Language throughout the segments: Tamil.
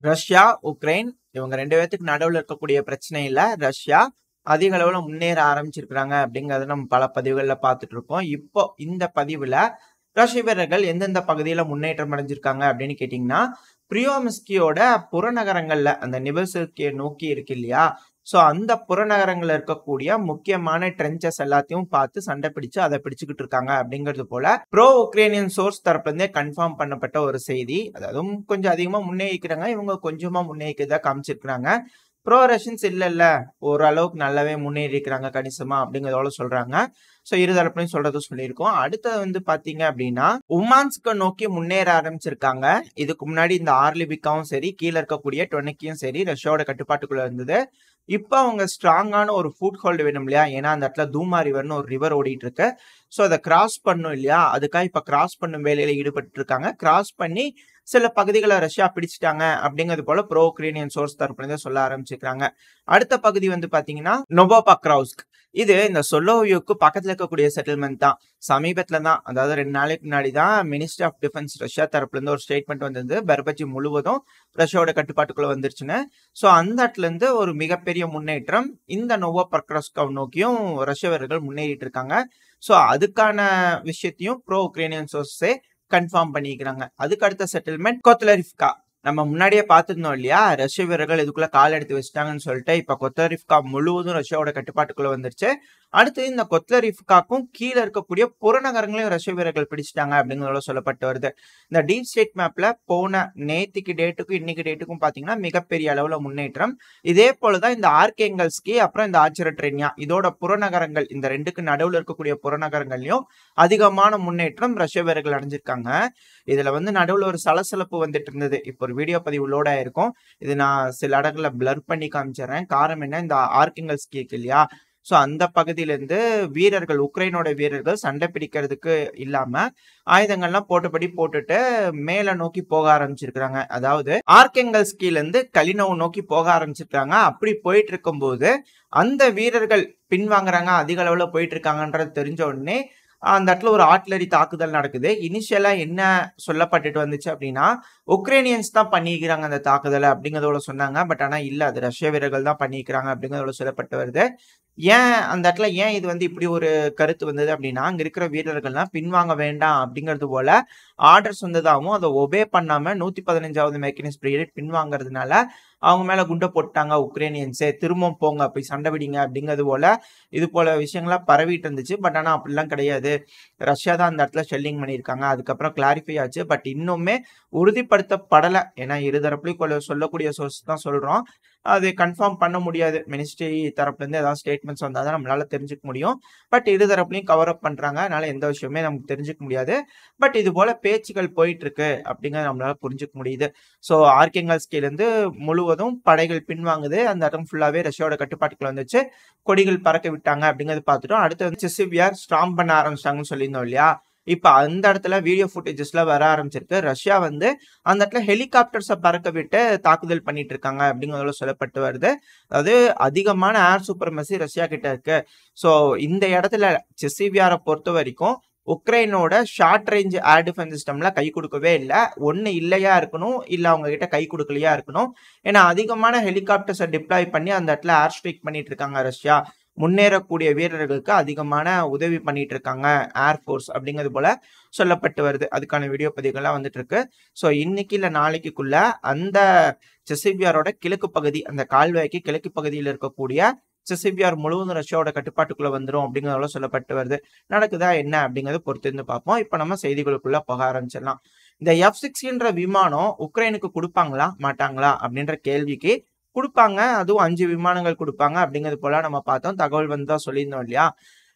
ரஷ்யா, உக்ரைன் இவங்க 2 பேத்துக்கு நடுவுல இருக்கக்கூடிய பிரச்சனையில ரஷ்யா அதிக அளவுல முன்னேற ஆரம்பிச்சிருக்கிறாங்க அப்படிங்கறத நம்ம பல பதிவுகள்ல பார்த்துட்டு இருக்கோம். இப்போ இந்த பதிவுல ரஷ்ய வீரர்கள் எந்தெந்த பகுதியில முன்னேற்றம் அடைஞ்சிருக்காங்க அப்படின்னு கேட்டீங்கன்னா, பிரியோமிஸ்கியோட புறநகரங்கள்ல அந்த நிவர்சிட்டியை நோக்கி இருக்கு இல்லையா? சோ அந்த புறநகரங்கள்ல இருக்கக்கூடிய முக்கியமான ட்ரென்ச்சஸ் எல்லாத்தையும் பார்த்து சண்டை பிடிச்சு அதை பிடிச்சுக்கிட்டு இருக்காங்க அப்படிங்கிறது போல ப்ரோ உக்ரைனியன் சோர்ஸ் தரப்புல இருந்தே கன்ஃபார்ம் பண்ணப்பட்ட ஒரு செய்தி. அதாவது கொஞ்சம் அதிகமா முன்னேறிக்கிறாங்க, இவங்க கொஞ்சமா முன்னேறிக்கிறதா காமிச்சிருக்கிறாங்க. ப்ரோ ரஷ்யன்ஸ் இல்ல ஓரளவுக்கு நல்லாவே முன்னேறி இருக்கிறாங்க கணிசமா அப்படிங்கறதோட சொல்றாங்க. சோ இருதரப்புலையும் சொல்றது சொல்லியிருக்கோம். அடுத்தது வந்து பாத்தீங்க அப்படின்னா உமான்ஸ்க நோக்கி முன்னேற ஆரம்பிச்சிருக்காங்க. இதுக்கு முன்னாடி இந்த ஆர்லிபிக்காவும் சரி, கீழே இருக்கக்கூடிய டொனக்கியும் சரி ரஷ்யாவோட கட்டுப்பாட்டுக்குள்ள இருந்தது. இப்ப அவங்க ஸ்ட்ராங்கான ஒரு ஃபுட் ஹோல்டு வேணும் இல்லையா? ஏன்னா அந்த இடத்துல தூமா ரிவர்னு ஒரு ரிவர் ஓடிட்டு இருக்கு. சோ அதை கிராஸ் பண்ணும் இல்லையா? அதுக்காக இப்ப கிராஸ் பண்ணும் வேலையில ஈடுபட்டு இருக்காங்க. கிராஸ் பண்ணி சில பகுதிகளை ரஷ்யா பிடிச்சிட்டாங்க அப்படிங்கிறது போல ப்ரோ உக்ரைனியன் சோர்ஸ் தரப்புல சொல்ல ஆரம்பிச்சிருக்காங்க. அடுத்த பகுதி வந்து பாத்தீங்கன்னா நொவோபாக்ரௌஸ்க். இது இந்த சொலோவியோக்கு பக்கத்துல இருக்கக்கூடிய செட்டில்மெண்ட் தான். சமீபத்துல தான், அதாவது 2 நாளைக்கு முன்னாடி தான் மினிஸ்ட்ரி ஆஃப் டிஃபென்ஸ் ரஷ்யா தரப்புல இருந்து ஒரு ஸ்டேட்மெண்ட் வந்தது. பெர்பச்சி முழுவதும் ரஷ்யாவோட கட்டுப்பாட்டுக்குள்ள வந்துருச்சுன்னு. சோ அந்த இடத்துல இருந்து ஒரு மிகப்பெரிய முன்னேற்றம் இந்த நொவோபாக்ரௌஸ்கை நோக்கியும் ரஷ்ய வீரர்கள் முன்னேறிட்டு இருக்காங்க. சோ அதுக்கான விஷயத்தையும் ப்ரோ உக்ரைனியன் சோர்ஸே கன்ஃபார்ம் பண்ணிக்கிறாங்க. அதுக்கு அடுத்த செட்டில்மெண்ட் கொத்லரிவ்கா. நம்ம முன்னாடியே பார்த்திருந்தோம் இல்லையா? ரஷ்ய வீரர்கள் இதுக்குள்ள கால் எடுத்து வச்சிட்டாங்கன்னு சொல்லிட்டு இப்ப கொத்லரிவ்கா முழுவதும் ரஷ்யாவோட கட்டுப்பாட்டுக்குள்ள வந்துருச்சு. அடுத்து இந்த கொத்லரிவ்காக்கும் கீழே இருக்கக்கூடிய புறநகரங்களையும் ரஷ்ய வீரர்கள் பிடிச்சிட்டாங்க அப்படிங்கிறத சொல்லப்பட்டு வருது. இந்த டீப் ஸ்டேட் மேப்ல போன நேத்திக்கு டேட்டுக்கும் இன்னைக்கு டேட்டுக்கும் பாத்தீங்கன்னா மிகப்பெரிய அளவுல முன்னேற்றம். இதே போலதான் இந்த ஆர்கேங்கல்ஸ்கி அப்புறம் இந்த ஆச்சரட்ரென்யா இதோட புறநகரங்கள், இந்த ரெண்டுக்கு நடுவுல இருக்கக்கூடிய புறநகரங்கள்லயும் அதிகமான முன்னேற்றம் ரஷ்ய வீரர்கள் அடைஞ்சிருக்காங்க. இதுல வந்து நடுவுல ஒரு சலசலப்பு வந்துட்டு இருந்தது. இப்போ ஒரு வீடியோ பதிவு லோட் ஆயிருக்கும். இது நான் சில இடங்கள்ல பிளர் பண்ணி காமிச்சிடறேன். காரணம் என்ன, இந்த ஆர்கேங்கல்ஸ்கி இருக்கு இல்லையா? சோ அந்த பகுதியில இருந்து வீரர்கள், உக்ரைனோட வீரர்கள் சண்டை பிடிக்கிறதுக்கு இல்லாம ஆயுதங்கள்லாம் போட்டுட்டு மேல நோக்கி போக ஆரம்பிச்சிருக்காங்க. அதாவது ஆர்கேங்கல்ஸ்கில இருந்து கலினோவ் நோக்கி போக ஆரம்பிச்சிருக்காங்க. அப்படி போயிட்டு இருக்கும் போது அந்த வீரர்கள் பின்வாங்குறாங்க, அதிக அளவுல போயிட்டு இருக்காங்கன்றது தெரிஞ்ச உடனே அந்த இடத்துல ஒரு ஆர்ட்லரி தாக்குதல் நடக்குது. இனிஷியலா என்ன சொல்லப்பட்டுட்டு வந்துச்சு அப்படின்னா, உக்ரைனியன்ஸ் தான் பண்ணிக்கிறாங்க அந்த தாக்குதலை அப்படிங்கறதோட சொன்னாங்க. பட் ஆனா இல்ல, அது ரஷ்ய வீரர்கள் தான் பண்ணிக்கிறாங்க அப்படிங்கறதோட சொல்லப்பட்டு வருது. ஏன் அந்த இடத்துல ஏன் இது வந்து இப்படி ஒரு கருத்து வந்தது அப்படின்னா, அங்க இருக்கிற வீரர்கள்லாம் பின்வாங்க வேண்டாம் அப்படிங்கிறது போல ஆர்டர்ஸ் வந்ததாகவும் அதை ஒபே பண்ணாம 115வது மெக்கானிஸ் பிரிகேட் பின்வாங்கிறதுனால அவங்க மேல குண்டை போட்டாங்க உக்ரைனியன்ஸே, திரும்பவும் போங்க போய் சண்டை பிடிங்க அப்படிங்கிறது போல இது போல விஷயங்கள்லாம் பரவிட்டு இருந்துச்சு. பட் ஆனா அப்படிலாம் கிடையாது, ரஷ்யா தான் அந்த இடத்துல ஷெல்லிங் பண்ணியிருக்காங்க. அதுக்கப்புறம் கிளாரிஃபை ஆச்சு. பட் இன்னுமே உறுதிப்படுத்தப்படலை. ஏன்னா இருதரப்புலையும் சொல்லக்கூடிய சோர்ஸ் தான் சொல்றோம். அது கன்ஃபார்ம் பண்ண முடியாது. மினிஸ்ட்ரி தரப்புல இருந்து ஏதாவது ஸ்டேட்மெண்ட்ஸ் வந்தாதான் நம்மளால தெரிஞ்சுக்க முடியும். பட் இருதரப்புலையும் கவர் அப் பண்றாங்க, அதனால எந்த விஷயமே நமக்கு தெரிஞ்சுக்க முடியாது. பட் இது போல பேச்சுகள் போயிட்டு இருக்கு அப்படிங்கறத நம்மளால புரிஞ்சுக்க முடியுது. சோ ஆர்கேங்கல்ஸ்கில இருந்து முழுவதும் படைகள் பின்வாங்குது. அந்த இடம் ஃபுல்லாவே ரஷ்யாவோட கட்டுப்பாட்டுக்குள்ள வந்துச்சு. கொடிகள் பறக்க விட்டாங்க அப்படிங்கறத பார்த்துட்டோம். அடுத்து வந்து செசிவியார் ஸ்டார்ம் பண்ண ஆரம்பிச்சிட்டாங்கன்னு சொல்லியிருந்தோம் இல்லையா? இப்ப அந்த இடத்துல வீடியோ ஃபுட்டேஜஸ்ல வர ஆரம்பிச்சிருக்கு. ரஷ்யா வந்து அந்த இடத்துல ஹெலிகாப்டர்ஸை பறக்க விட்டு தாக்குதல் பண்ணிட்டு இருக்காங்க அப்படிங்கறதுல சொல்லப்பட்டு வருது. அதாவது அதிகமான ஏர் சூப்பர்மசி ரஷ்யா கிட்ட இருக்கு. சோ இந்த இடத்துல செசிவியாரை பொறுத்த வரைக்கும் உக்ரைனோட ஷார்ட் ரேஞ்ச் ஏர் டிஃபென்ஸ் சிஸ்டம்ல கை கொடுக்கவே இல்லை. ஒன்னு இல்லையா இருக்கணும், இல்ல அவங்க கிட்ட கை கொடுக்கலையா இருக்கணும். ஏன்னா அதிகமான ஹெலிகாப்டர்ஸை டிப்ளாய் பண்ணி அந்த இடத்துல ஏர் ஸ்ட்ரைக் பண்ணிட்டு இருக்காங்க ரஷ்யா. முன்னேறக்கூடிய வீரர்களுக்கு அதிகமான உதவி பண்ணிட்டு இருக்காங்க ஏர்ஃபோர்ஸ் அப்படிங்கிறது போல சொல்லப்பட்டு வருது. அதுக்கான வீடியோ பதிவுகள்லாம் வந்துட்டு இருக்கு. ஸோ இன்னைக்கு இல்லை நாளைக்குள்ள அந்த செசிவியாரோட கிழக்கு பகுதி, அந்த கால்வாய்க்கு கிழக்கு பகுதியில் இருக்கக்கூடிய செசிவியார் முழுவதும் ரஷ்யாவோட கட்டுப்பாட்டுக்குள்ள வந்துடும் அப்படிங்கிறதெல்லாம் சொல்லப்பட்டு வருது. நடக்குதா என்ன அப்படிங்கறத பொறுத்து இருந்து பார்ப்போம். இப்ப நம்ம செய்திகளுக்குள்ள போக ஆரம்பிச்சிடலாம். இந்த F-16 விமானம் உக்ரைனுக்கு கொடுப்பாங்களா மாட்டாங்களா அப்படின்ற கேள்விக்கு கொடுப்பாங்க. அதுவும் 5 விமானங்கள் கொடுப்பாங்க அப்படிங்கிறது போல நம்ம பார்த்தோம். தகவல் வந்து தான் சொல்லியிருந்தோம் இல்லையா?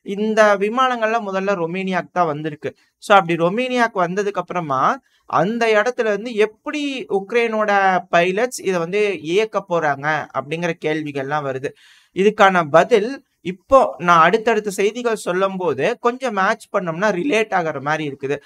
இந்த விமானங்கள்ல முதல்ல ரொமேனியாக்கு தான் வந்திருக்கு. சோ அப்படி ரொமேனியாக்கு வந்ததுக்கு அப்புறமா அந்த இடத்துல இருந்து எப்படி உக்ரைனோட பைலட்ஸ் இதை வந்து இயக்க போறாங்க அப்படிங்கிற கேள்விகள்லாம் வருது. இதுக்கான பதில் இப்போ நான் அடுத்தடுத்த செய்திகள் சொல்லும் போது கொஞ்சம் மேட்ச் பண்ணோம்னா ரிலேட் ஆகிற மாதிரி இருக்குது.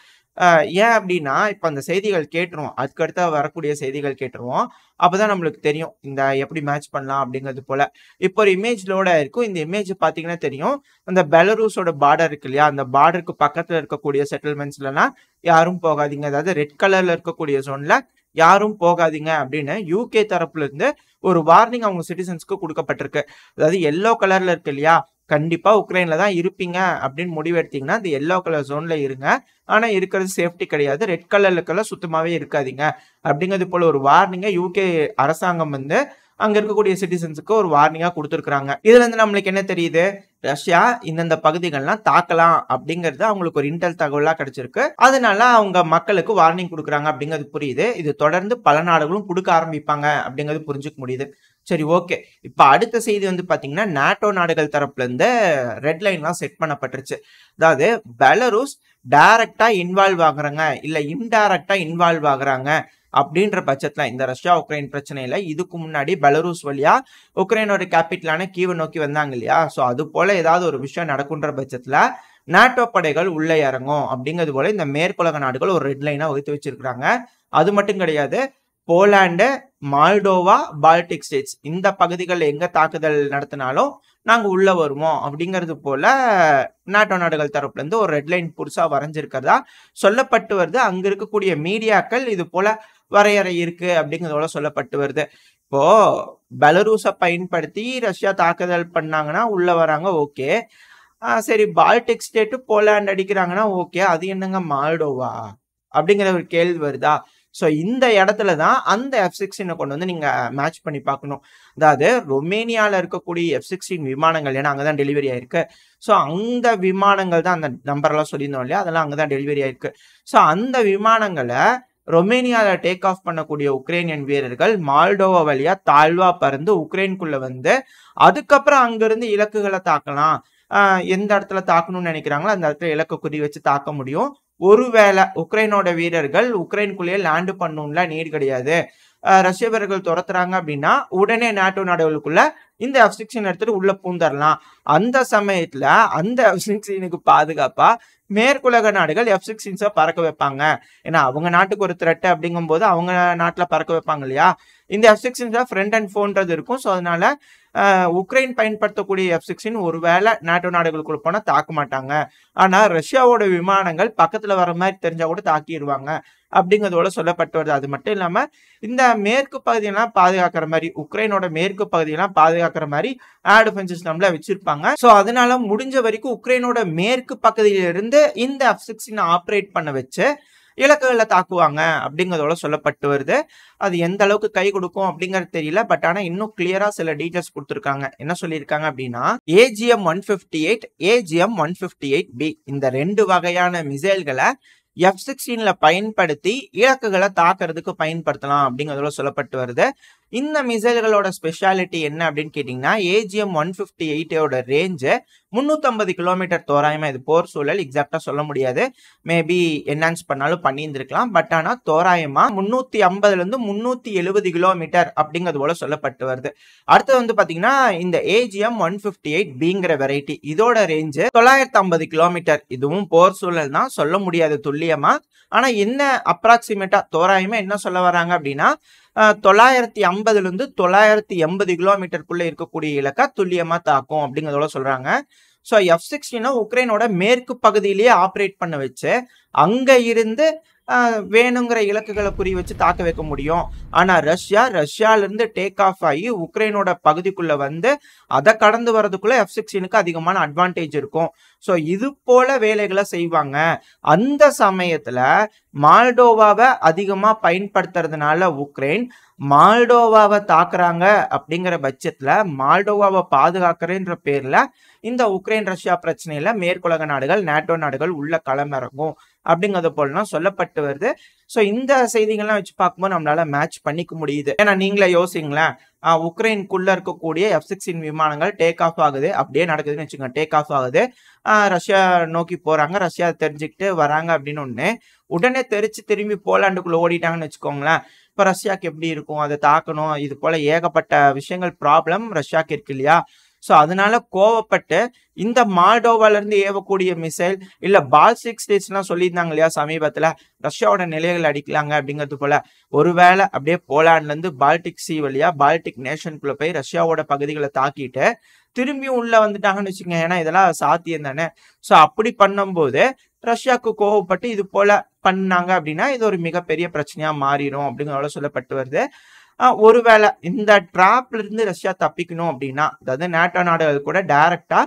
ஏன் அப்படின்னா இப்ப அந்த செய்திகள் கேட்டுருவோம், அதுக்கடுத்த வரக்கூடிய செய்திகள் கேட்டுருவோம். அப்பதான் நம்மளுக்கு தெரியும் இந்த எப்படி மேட்ச் பண்ணலாம் அப்படிங்கிறது போல. இப்போ ஒரு இமேஜ் லோட் ஆயிருக்கும். இந்த இமேஜ் பாத்தீங்கன்னா தெரியும், அந்த பெலரூஸோட பார்டர் இருக்கு இல்லையா? அந்த பார்டருக்கு பக்கத்துல இருக்கக்கூடிய செட்டில்மெண்ட்ஸ்லாம் யாரும் போகாதீங்க. அதாவது ரெட் கலர்ல இருக்கக்கூடிய ஜோன்ல யாரும் போகாதீங்க அப்படின்னு யூகே தரப்புல இருந்து ஒரு வார்னிங் அவங்க சிட்டிசன்ஸ்க்கு கொடுக்கப்பட்டிருக்கு. அதாவது எல்லோ கலர்ல இருக்கு இல்லையா, கண்டிப்பா உக்ரைன்ல தான் இருப்பீங்க அப்படின்னு முடிவெடுத்தீங்கன்னா இந்த எல்லோ கலர் ஜோன்ல இருங்க. ஆனா இருக்கிறது சேஃப்டி கிடையாது. ரெட் கலர்ல இருக்கலாம் சுத்தமாவே இருக்காதீங்க அப்படிங்கிறது போல ஒரு வார்னிங்க யூகே அரசாங்கம் வந்து அங்க இருக்கக்கூடிய சிட்டிசன்ஸுக்கு ஒரு வார்னிங்கா கொடுத்துருக்காங்க. இதுல இருந்து நம்மளுக்கு என்ன தெரியுது, ரஷ்யா இந்தந்த பகுதிகள்லாம் தாக்கலாம் அப்படிங்கிறது அவங்களுக்கு ஒரு இன்டெல் தகவலா கிடைச்சிருக்கு. அதனால அவங்க மக்களுக்கு வார்னிங் கொடுக்குறாங்க அப்படிங்கிறது புரியுது. இது தொடர்ந்து பல நாடுகளும் கொடுக்க ஆரம்பிப்பாங்க அப்படிங்கிறது புரிஞ்சுக்க முடியுது. சரி, ஓகே. இப்ப அடுத்த செய்தி வந்து பாத்தீங்கன்னா நாட்டோ நாடுகள் தரப்புல இருந்து ரெட் லைன்லாம் செட் பண்ணப்பட்டுருச்சு. அதாவது பெலருஸ் டைரக்டா இன்வால்வ் ஆகுறாங்க இல்ல இன்டைரக்டா இன்வால்வ் ஆகுறாங்க அப்படின்ற பட்சத்துல இந்த ரஷ்யா உக்ரைன் பிரச்சனையில இதுக்கு முன்னாடி பெலரூஸ் வழியா உக்ரைனோட கேபிட்டலான கீவை நோக்கி வந்தாங்க இல்லையா, சோ அது போல ஏதாவது ஒரு விஷயம் நடக்குன்ற பட்சத்துல நாட்டோ படைகள் உள்ள இறங்கும் அப்படிங்கிறது போல இந்த மேற்குலக நாடுகள் ஒரு ரெட் லைனா வகுத்து வச்சிருக்காங்க. அது மட்டும் கிடையாது, போலாண்டு, மால்டோவா, பால்டிக் ஸ்டேட்ஸ் இந்த பகுதிகளில் எங்க தாக்குதல் நடத்தினாலும் நாங்க உள்ள வருவோம் அப்படிங்கிறது போல நாட்டோ நாடுகள் தரப்புல இருந்து ஒரு ரெட்லைன் புதுசா வரைஞ்சிருக்கிறதா சொல்லப்பட்டு வருது. அங்க இருக்கக்கூடிய மீடியாக்கள் இது போல வரையறை இருக்கு அப்படிங்கிறதோட சொல்லப்பட்டு வருது. இப்போ பெலரூஸை பயன்படுத்தி ரஷ்யா தாக்குதல் பண்ணாங்கன்னா உள்ள வராங்க, ஓகே. சரி, பால்டிக் ஸ்டேட்டு போலாண்ட் அடிக்கிறாங்கன்னா ஓகே, அது என்னங்க மால்டோவா அப்படிங்கிற ஒரு கேள்வி வருதா? ஸோ இந்த இடத்துல தான் அந்த F-16 கொண்டு வந்து நீங்க மேட்ச் பண்ணி பார்க்கணும். அதாவது ரொமேனியாவில் இருக்கக்கூடிய F-16 விமானங்கள், ஏன்னா அங்கதான் டெலிவரி ஆயிருக்கு. ஸோ அந்த விமானங்கள் தான் அந்த நம்பர்லாம் சொல்லியிருந்தோம் இல்லையா, அதெல்லாம் அங்கதான் டெலிவரி ஆயிருக்கு. ஸோ அந்த விமானங்களை ரொமேனியாவில் டேக் ஆஃப் பண்ணக்கூடிய உக்ரைனியன் வீரர்கள் மால்டோவா வழியா தாழ்வா பறந்து உக்ரைனுக்குள்ள வந்து அதுக்கப்புறம் அங்கிருந்து இலக்குகளை தாக்கலாம். எந்த இடத்துல தாக்கணும்னு நினைக்கிறாங்களோ அந்த இடத்துல இலக்கு குறி வச்சு தாக்க முடியும். ஒருவேளை உக்ரைனோட வீரர்கள் உக்ரைனுக்குள்ளேயே லேண்டு பண்ணணும்ல நீட் கிடையாது, ரஷ்ய வீரர்கள் துரத்துறாங்க அப்படின்னா உடனே நாட்டோ நாடுகளுக்குள்ள இந்த F-16 எடுத்துட்டு உள்ள பூந்தரலாம். அந்த சமயத்துல அந்த F-16க்கு பாதுகாப்பா மேற்குலக நாடுகள் F-16 பறக்க வைப்பாங்க. ஏன்னா அவங்க நாட்டுக்கு ஒரு த்ரெட் அப்படிங்கும் போது அவங்க நாட்டுல பறக்க வைப்பாங்க இல்லையா. இந்த F-16 ஃப்ரண்ட் அண்ட் ஃபோன்றது இருக்கும். ஸோ அதனால உக்ரைன் பயன்படுத்தக்கூடிய F-16 ஒருவேளை நாட்டோ நாடுகளுக்குள்ள போனா தாக்க மாட்டாங்க. ஆனா ரஷ்யாவோட விமானங்கள் பக்கத்துல வர மாதிரி தெரிஞ்சா கூட தாக்கிடுவாங்க அப்படிங்கிறதோட சொல்லப்பட்டு வருது. அது மட்டும் இல்லாம இந்த மேற்கு பகுதியெல்லாம் பாதுகாக்கிற மாதிரி, உக்ரைனோட மேற்கு பகுதியெல்லாம் பாதுகாக்கிற மாதிரி ஏர் டிஃபென்ஸ் சிஸ்டம்ல வச்சிருப்பாங்க. ஸோ அதனால முடிஞ்ச வரைக்கும் உக்ரைனோட மேற்கு பகுதியிலிருந்து இந்த F-16 ஆப்ரேட் பண்ண வச்சு இலக்குகளை தாக்குவாங்க அப்படிங்கிறதோட சொல்லப்பட்டு வருது. அது எந்த அளவுக்கு கை கொடுக்கும் அப்படிங்கிறது தெரியல. பட் ஆனா இன்னும் கிளியரா சில டீடைல்ஸ் கொடுத்துருக்காங்க. என்ன சொல்லியிருக்காங்க அப்படின்னா, AGM-158, AGM-158B இந்த 2 வகையான மிசைல்களை F-16ல பயன்படுத்தி இலக்குகளை தாக்குறதுக்கு பயன்படுத்தலாம் அப்படிங்கிறதோட சொல்லப்பட்டு வருது. இந்த மிசைல்களோட ஸ்பெஷாலிட்டி என்ன அப்படின்னு கேட்டீங்கன்னா, AGM-158ஓட ரேஞ்சு 350 கிலோமீட்டர் தோராயமா. இது போர் சூழல் எக்ஸாக்டா சொல்ல முடியாது, மேபி என்ஹான்ஸ் பண்ணாலும் பண்ணியிருந்திருக்கலாம். பட் ஆனா தோராயமா 350 இருந்து 370 கிலோமீட்டர் அப்படிங்கிறது போல சொல்லப்பட்டு வருது. அடுத்து வந்து பாத்தீங்கன்னா இந்த AGM-158Bங்கிற வெரைட்டி, இதோட ரேஞ்சு 950 கிலோமீட்டர். இதுவும் போர் சூழல் தான், சொல்ல முடியாது துல்லியமா. ஆனா என்ன அப்ராக்சிமேட்டா தோராயமா என்ன சொல்ல வராங்க அப்படின்னா, 950 இருந்து 980 கிலோமீட்டருக்குள்ள இருக்கக்கூடிய இலக்கா துல்லியமா தாக்கும் அப்படிங்கிறதோட சொல்றாங்க. ஸோ F-16 உக்ரைனோட மேற்கு பகுதியிலேயே ஆப்ரேட் பண்ண வச்சு அங்க இருந்து வேணுங்கிற இலக்குகளை குறி வச்சு தாக்க வைக்க முடியும். ஆனா ரஷ்யால இருந்து டேக் ஆஃப் ஆகி உக்ரைனோட பகுதிக்குள்ள வந்து அதை கடந்து வர்றதுக்குள்ள F-16க்கு அதிகமான அட்வான்டேஜ் இருக்கும். ஸோ இது போல வேலைகளை செய்வாங்க. அந்த சமயத்துல மால்டோவாவை அதிகமா பயன்படுத்துறதுனால உக்ரைன் மால்டோவாவை தாக்குறாங்க அப்படிங்கிற பட்சத்துல மால்டோவாவை பாதுகாக்கிறேன்ற பேர்ல இந்த உக்ரைன் ரஷ்யா பிரச்சனையில மேற்குலக நாடுகள் நாட்டோ நாடுகள் உள்ள களமிறங்கும் அப்படிங்கிறது போலாம் சொல்லப்பட்டு வருது. ஸோ இந்த செய்திகள்லாம் வச்சு பார்க்கும்போது நம்மளால மேட்ச் பண்ணிக்க முடியுது. ஏன்னா நீங்களே யோசிங்களேன், உக்ரைனுக்குள்ள இருக்கக்கூடிய F-16 விமானங்கள் டேக் ஆஃப் ஆகுது, அப்படியே நடக்குதுன்னு வச்சுக்கோங்க. டேக் ஆஃப் ஆகுது, ரஷ்யா நோக்கி போறாங்க, ரஷ்யா தெரிஞ்சுக்கிட்டு வராங்க அப்படின்னு உடனே தெரிச்சு திரும்பி போலாண்டுக்குள்ள ஓடிட்டாங்கன்னு வச்சுக்கோங்களேன். இப்ப ரஷ்யாக்கு எப்படி இருக்கும், அதை தாக்கணும், இது போல ஏகப்பட்ட விஷயங்கள் ப்ராப்ளம் ரஷ்யாக்கு இருக்கு இல்லையா. ஸோ அதனால கோவப்பட்டு இந்த மால்டோவால இருந்து ஏவக்கூடிய மிசைல் இல்ல பால்டிக் ஸ்டேட்ஸ்லாம் சொல்லியிருந்தாங்க இல்லையா சமீபத்துல, ரஷ்யாவோட நிலைகள் அடிக்கலாங்க அப்படிங்கிறது போல, ஒருவேளை அப்படியே போலாண்ட்ல இருந்து பால்டிக் சி வழியா பால்டிக் நேஷனுக்குள்ள போய் ரஷ்யாவோட பகுதிகளை தாக்கிட்டு திரும்பியும் உள்ள வந்துட்டாங்கன்னு வச்சுக்கோங்க. ஏன்னா இதெல்லாம் சாத்தியம் தானே. ஸோ அப்படி பண்ணும்போது ரஷ்யாவுக்கு கோவப்பட்டு இது போல பண்ணாங்க அப்படின்னா இது ஒரு மிகப்பெரிய பிரச்சனையா மாறிடும் அப்படிங்கிறத சொல்லப்பட்டு வருது. ஒருவேளை இந்த டிராப்ல இருந்து ரஷ்யா தப்பிக்கணும் அப்படின்னா, அதாவது நேட்டோ நாடுகள் கூட டைரக்டா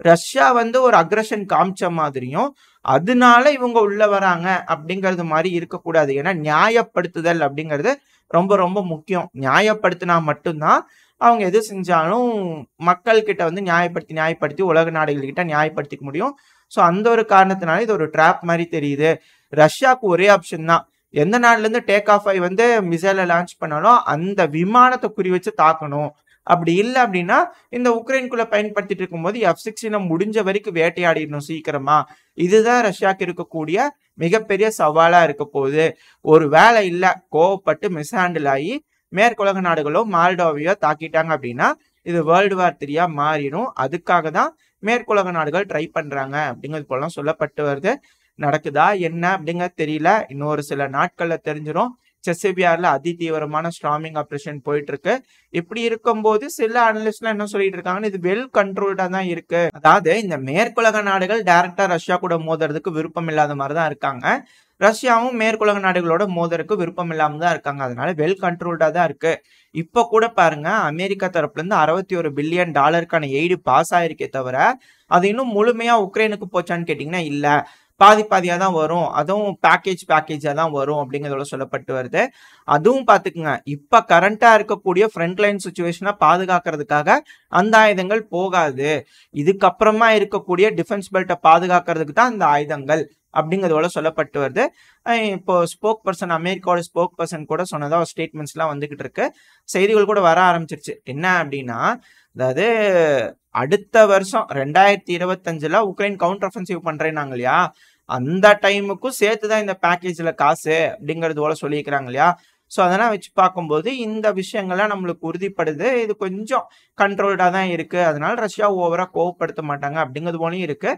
ரஷ்யா வந்து ஒரு அக்ரஷன் காமிச்ச மாதிரியும் அதனால இவங்க உள்ள வராங்க அப்படிங்கிறது மாதிரி இருக்கக்கூடாது. ஏன்னா நியாயப்படுத்துதல் அப்படிங்கிறது ரொம்ப ரொம்ப முக்கியம். நியாயப்படுத்தினா மட்டும்தான் அவங்க எது செஞ்சாலும் மக்கள் கிட்ட வந்து நியாயப்படுத்தி உலக நாடுகள் கிட்ட நியாயப்படுத்திக்க முடியும். ஸோ அந்த ஒரு காரணத்தினால இது ஒரு ட்ராப் மாதிரி தெரியுது. ரஷ்யாவுக்கு ஒரே ஆப்ஷன் தான், எந்த நாடுல இருந்து டேக் ஆஃப் ஆகி வந்து மிசைலை லான்ச் பண்ணாலும் அந்த விமானத்தை குறி வச்சு தாக்கணும். அப்படி இல்லை அப்படின்னா இந்த உக்ரைனுக்குள்ள பயன்படுத்திட்டு இருக்கும்போது F-16 முடிஞ்ச வரைக்கும் வேட்டையாடிடணும் சீக்கிரமா. இதுதான் ரஷ்யாவுக்கு இருக்கக்கூடிய மிகப்பெரிய சவாலா இருக்க போகுது. ஒரு வேலை இல்லை கோவப்பட்டு மிஸ்ஹேண்டில் ஆகி மேற்குலக நாடுகளோ மால்டோவியோ தாக்கிட்டாங்க அப்படின்னா இது வேர்ல்டு வார் 3 மாறிடும். அதுக்காக தான் மேற்குலக நாடுகள் ட்ரை பண்றாங்க அப்படிங்கிறது போலாம் சொல்லப்பட்டு வருது. நடக்குதா என்ன அப்படிங்கிறது தெரியல. இன்னொரு சில நாட்கள்ல தெரிஞ்சிடும். செசிபிஆர்ல அதிதீவிரமான ஸ்ட்ராமிங் ஆப்ரேஷன் போயிட்டு இருக்கு. இப்படி இருக்கும்போது சில அனலிஸ்ட்லாம் என்ன சொல்லிட்டு இருக்காங்கன்னா இது வெல் கண்ட்ரோல்டா தான் இருக்கு. அதாவது இந்த மேற்குலக நாடுகள் டைரக்டா ரஷ்யா கூட மோதுறதுக்கு விருப்பம் இல்லாத மாதிரி தான் இருக்காங்க. ரஷ்யாவும் மேற்குலக நாடுகளோட மோதலுக்கு விருப்பம் இல்லாம தான் இருக்காங்க. அதனால வெல் கண்ட்ரோல்டா தான் இருக்கு. இப்ப கூட பாருங்க, அமெரிக்கா தரப்புல இருந்து $61 பில்லியன் எய்டு பாஸ் ஆயிருக்கே தவிர அது இன்னும் முழுமையா உக்ரைனுக்கு போச்சான்னு கேட்டீங்கன்னா இல்ல, பாதியா தான் வரும். அதுவும் பேக்கேஜா தான் வரும் அப்படிங்கிறதோட சொல்லப்பட்டு வருது. அதுவும் பாத்துக்குங்க, இப்ப கரண்டா இருக்கக்கூடிய ஃப்ரண்ட் லைன் சுச்சுவேஷனை பாதுகாக்கிறதுக்காக அந்த ஆயுதங்கள் போகாது. இதுக்கப்புறமா இருக்கக்கூடிய டிஃபென்ஸ் பெல்ட்டை பாதுகாக்கிறதுக்கு தான் அந்த ஆயுதங்கள் அப்படிங்கிறதோட சொல்லப்பட்டு வருது. இப்போ அமெரிக்காவோட ஸ்போக் பர்சன் கூட சொன்னதா ஸ்டேட்மெண்ட்ஸ் எல்லாம் வந்துகிட்டு இருக்கு. செய்திகள் கூட வர ஆரம்பிச்சிருச்சு. என்ன அப்படின்னா, அதாவது அடுத்த வருஷம் 2025 உக்ரைன் கவுண்டர் அஃபென்சிவ் பண்றேன்னாங்க இல்லையா, அந்த டைமுக்கும் சேர்த்துதான் இந்த பேக்கேஜ்ல காசு அப்படிங்கிறது போல சொல்லியிருக்கிறாங்க இல்லையா. ஸோ அதெல்லாம் வச்சு பார்க்கும்போது இந்த விஷயங்கள்லாம் நம்மளுக்கு உறுதிப்படுது. இது கொஞ்சம் கண்ட்ரோல்டா தான் இருக்கு. அதனால ரஷ்யா ஓவரா கோவப்படுத்த மாட்டாங்க அப்படிங்கிறது போலயும் இருக்கு.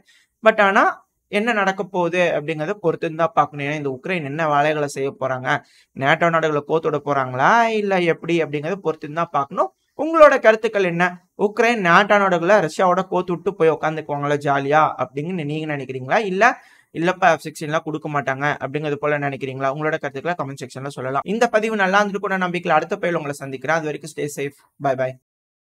பட் ஆனா என்ன நடக்க போகுது அப்படிங்கறத பொறுத்து தான் பார்க்கணும். ஏன்னா இந்த உக்ரைன் என்ன வேலைகளை செய்ய போறாங்க, நேட்டோ நாடுகளை கோத்துட போறாங்களா இல்ல எப்படி அப்படிங்கறத பொறுத்து தான் பார்க்கணும். உங்களோட கருத்துக்கள் என்ன? உக்ரைன் நேட்டோ நாடுகளை ரஷ்யாவோட கோத்து விட்டு போய் உட்காந்துக்குவாங்களா ஜாலியா அப்படின்னு நீங்க நினைக்கிறீங்களா? இல்லப்பா F-16 கொடுக்க மாட்டாங்க அப்படிங்கிறது போல நினைக்கிறீங்களா? உங்களோட கருத்துக்களை கமெண்ட் செக்ஷன்ல சொல்லலாம். இந்த பதிவு நல்லா இருந்திருக்கும் நம்பிக்கையில் அடுத்த பதிவில் உங்களை சந்திக்கிறேன். அது வரைக்கும் ஸ்டே சேஃப். பை.